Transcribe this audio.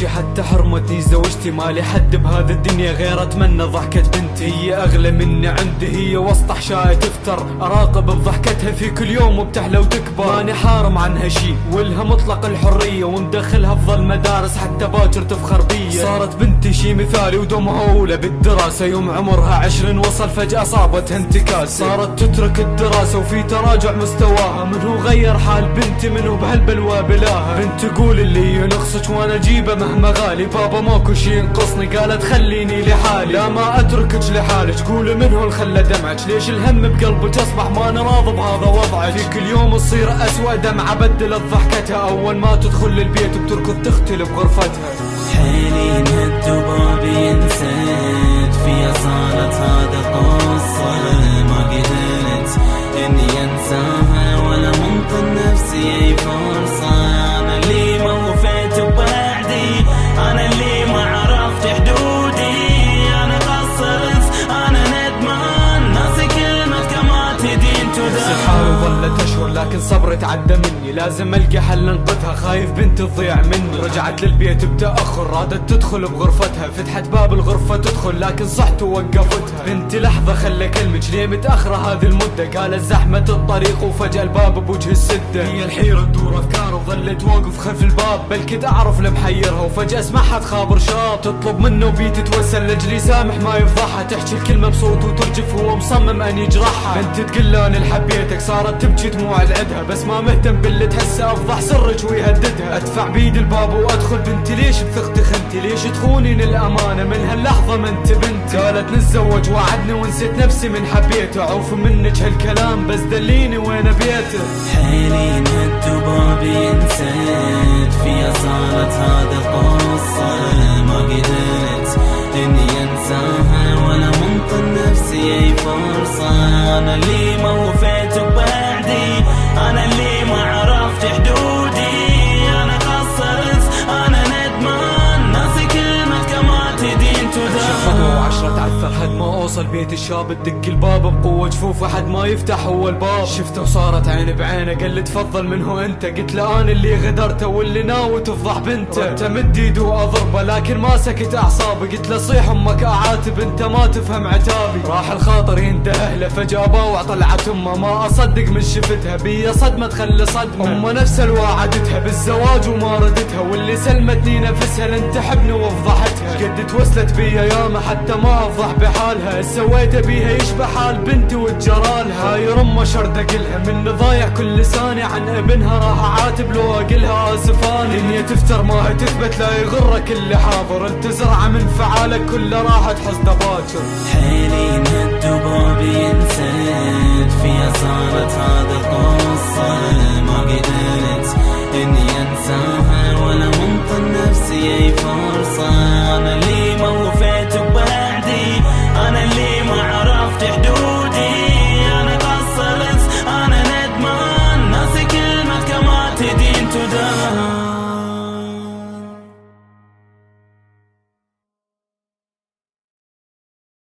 عيشي حتى حرمتي زوجتي، مالي حد بهذا الدنيا غير اتمنى ضحكة بنتي. هي اغلى مني عندي، هي وسط احشائي تفتر، اراقب بضحكتها في كل يوم وبتحلى وتكبر. ماني حارم عنها شي والها مطلق الحرية، ومدخلها افضل مدارس حتى باكر تفخر بي. صارت بنتي شي مثالي ودمها اولى بالدراسة، يوم عمرها 20 وصل فجأة صابتها انتكاسة. صارت تترك الدراسة وفي تراجع مستواها، منو غير حال بنتي منو بهالبلوى بلاها. بنت تقول اللي ينقصك وانا اجيبه مهما غالي، بابا ماكو شي ينقصني، قالت خليني لحالي. لا ما اتركك لحالك، قولي منو اللي خلى دمعك، ليش الهم بقلبك اصبح ما انا راضي بهذا وضعك. في كل يوم تصير اسوأ، دمعة بدلت ضحكتها، اول ما تدخل البيت بتركض تختلف غرفتها. حيلي انهد وبابي انسد، فيها صارت هذا قصة، ما قدرت اني انساها ولا منطي نفسي اي فرصة. انا اللي ما وفيت بوعدي، انا اللي ما عرفت حدودي، انا قصرت انا ندمان، ناسي كلمة كما تدين تدان. الحال وظلت اشهر لكن صبري تعدى مني، لازم القى حل انقذها، خايف بنت تضيع مني. رجعت للبيت بتأخر، رادت تدخل بغرفتها، فتحت باب الغرفة تدخل لكن صحت ووقفتها. بنتي لحظة خلى كلمك، ليه متأخرة هذه المدة؟ قالت زحمة الطريق وفجأة الباب بوجه السدة. هي الحيرة تدور افكار وظلت واقف خلف الباب، بل كنت اعرف لمحيرها وفجأة اسمعها تخابر شاب، تطلب منه بي تتوسل لجلي سامح ما يفضحها، تحكي الكلمة بصوت وترجف وهو مصمم ان يجرحها. بنت تقول له انا اللي حبيتك، صارت تبكي دموع العدها، بس ما مهتم باللي تحسه، افضح سرك ويهددها. ادفع بيد الباب وادخل، بنتي ليش بثقتي خنتي، ليش تخونين الامانة من هاللحظة ما انت بنتي. قالت نتزوج وعدني ونسيت نفسي من حبيته، عوف منك هالكلام بس دليني وين بيته. حيلي انهد وبابي انسد، فيها صارت هذا قصة، ما قدرت اني انساها ولا منطي نفسي اي فرصة. انا اللي ما وفيت بوعدي، انا اللي ما عرفت حدودي، انا قصرت انا ندمان، ناسي كلمة كما تدين تدان. خطوة وعشرة تعثر حد ما اوصل بيت الشاب، تدق الباب بقوة جفوفه حد ما يفتح هو الباب. شفته وصارت عين بعينه، قال لي تفضل من هو انت، قلت له انا اللي غدرته واللي ناوي تفضح بنته. رحت امد ايدي واضربه لكن ما سكت اعصابي، قلت له صيح امك اعاتب انت ما تفهم عتابي. راح الخاطر ينتهى له، فجأة باوع طلعت امه، ما اصدق من شفتها، بي صدمة تخلي صدمة. امه نفس الوعدتها بالزواج وما ردتها، واللي سلمتني نفسها لن تحبني وفضحتها. قد توسلت بيا ياما حتى ما افضح بحالها، سويت بيها يشبه حال بنتي وتجرالها. هاي رمى شرد اقلها من ضايع كل لساني عن ابنها، راح اعاتب لو اقلها اسفاني. دنيا تفتر ما هي تثبت، لا يغرك اللي حاضر، انت زرعة من فعالك كله راح تحصد باكر. حيلي انهد وبابي انسد، فيها صارت هذا قصة، ما قدرت اني انساها ولا منطي نفسي اي فرصة.